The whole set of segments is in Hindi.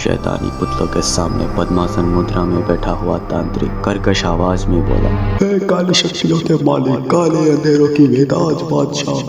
शैतानी पुतलों के सामने पद्मासन मुद्रा में बैठा हुआ तांत्रिक कर्कश आवाज में बोला, हे काली शक्तियों के मालिक, काले अंधेरों की वेदाज बादशाह,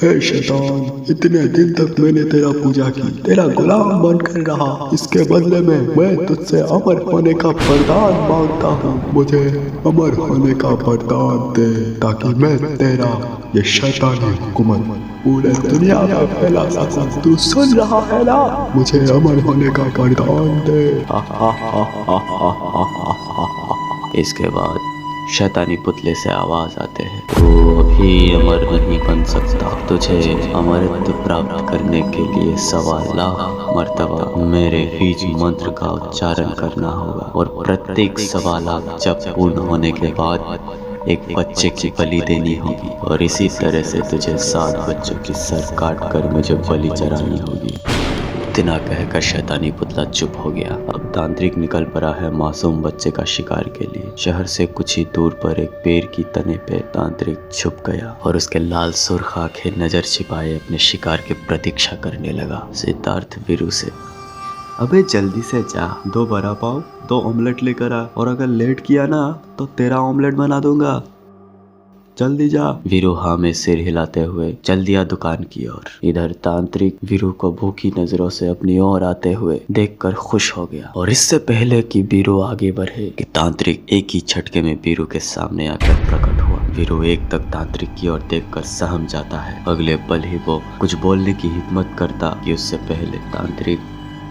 हे शैतान, इतने दिन तक मैंने तेरा पूजा की, तेरा गुलाम बनकर रहा। इसके बदले में मैं तुझसे अमर होने का वरदान मांगता हूँ। मुझे अमर होने का वरदान दे ताकि मैं तेरा ये शैतानी हुकूमत पूरे दुनिया में फैला सकूं। तू सुन रहा है ना? मुझे अमर होने का वरदान दे। इसके बाद शैतानी पुतले से आवाज आते हैं, तू अभी अमर नहीं बन सकता। तुझे अमरत्व प्राप्त करने के लिए 1.25 लाख मर्तबा मेरे बीज मंत्र का उच्चारण करना होगा और प्रत्येक 1.25 लाख जप पूर्ण होने के बाद एक बच्चे की बलि देनी होगी और इसी तरह से तुझे 7 बच्चों की सर काट कर मुझे बलि चढ़ानी होगी। इतना कहकर शैतानी पुतला चुप हो गया। अब तांत्रिक निकल पड़ा है मासूम बच्चे का शिकार के लिए। शहर से कुछ ही दूर पर एक पेड़ की तने पे तांत्रिक छुप गया और उसके लाल सुर्ख आंखें नजर छिपाए अपने शिकार की प्रतीक्षा करने लगा। सिद्धार्थ वीरू से, अबे जल्दी से जा, 2 बड़ा पाव 2 ऑमलेट लेकर आ और अगर लेट किया ना तो तेरा ऑमलेट बना दूंगा। जल्दी जा। वीरू हाँ में सिर हिलाते हुए चल दिया दुकान की ओर। इधर तांत्रिक वीरू को भूखी नजरों से अपनी ओर आते हुए देखकर खुश हो गया और इससे पहले कि वीरू आगे बढ़े कि तांत्रिक एक ही झटके में वीरू के सामने आकर प्रकट हुआ। वीरू एक तक तांत्रिक की ओर देखकर सहम जाता है। अगले पल ही वो कुछ बोलने की हिम्मत करता कि उससे पहले तांत्रिक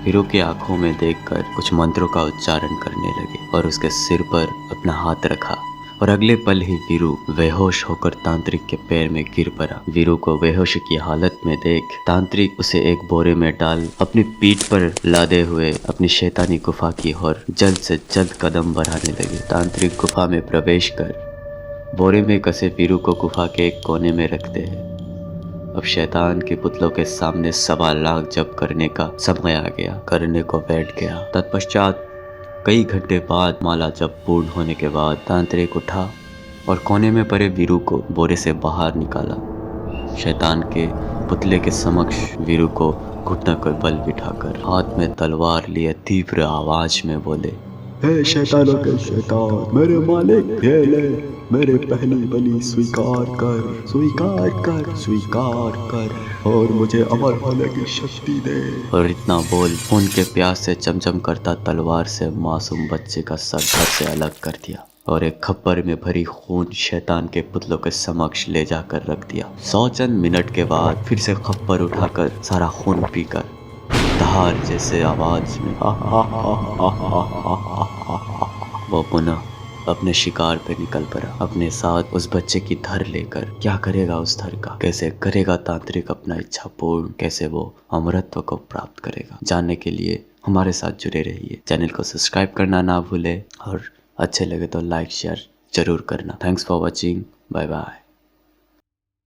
वीरू की आंखों में देखकर कुछ मंत्रों का उच्चारण करने लगे और उसके सिर पर अपना हाथ रखा और अगले पल ही वीरू बेहोश होकर तांत्रिक के पैर में गिर पड़ा। वीरू को बेहोश की हालत में देख तांत्रिक उसे एक बोरे में डाल अपनी पीठ पर लादे हुए अपनी शैतानी गुफा की ओर जल्द से जल्द कदम बढ़ाने लगे। तांत्रिक गुफा में प्रवेश कर बोरे में कसे वीरू को गुफा के एक कोने में रखते हैं। अब शैतान के पुतलों के सामने 1.25 लाख जप करने का समय आ गया। करने को बैठ गया। तत्पश्चात कई घंटे बाद माला जप पूर्ण होने के बाद तांत्रिक उठा और कोने में पड़े वीरू को बोरे से बाहर निकाला। शैतान के पुतले के समक्ष वीरू को घुटने पर बल बिठाकर हाथ में तलवार लिए तीव्र आवाज में बोले, हे शैतानों के शैतान, मेरे मालिक, ये ले मेरे पहली बलि स्वीकार कर, स्वीकार कर, स्वीकार कर और मुझे अमर होने की शक्ति दे। और इतना बोल खून के प्यास से चमचम करता तलवार से मासूम बच्चे का सर धड़ से अलग कर दिया और एक खप्पर में भरी खून शैतान के पुतलों के समक्ष ले जाकर रख दिया। 100 चंद मिनट के बाद फिर से खप्पर उठाकर सारा खून पीकर धार जैसे आवाज में वो पुनः अपने शिकार पे निकल पड़ा, अपने साथ उस बच्चे की धर लेकर। क्या करेगा उस धर का? कैसे करेगा तांत्रिक अपना इच्छा पूर्ण? कैसे वो अमरत्व को प्राप्त करेगा? जानने के लिए हमारे साथ जुड़े रहिए। चैनल को सब्सक्राइब करना ना भूले और अच्छे लगे तो लाइक शेयर जरूर करना। Thanks for watching. Bye bye.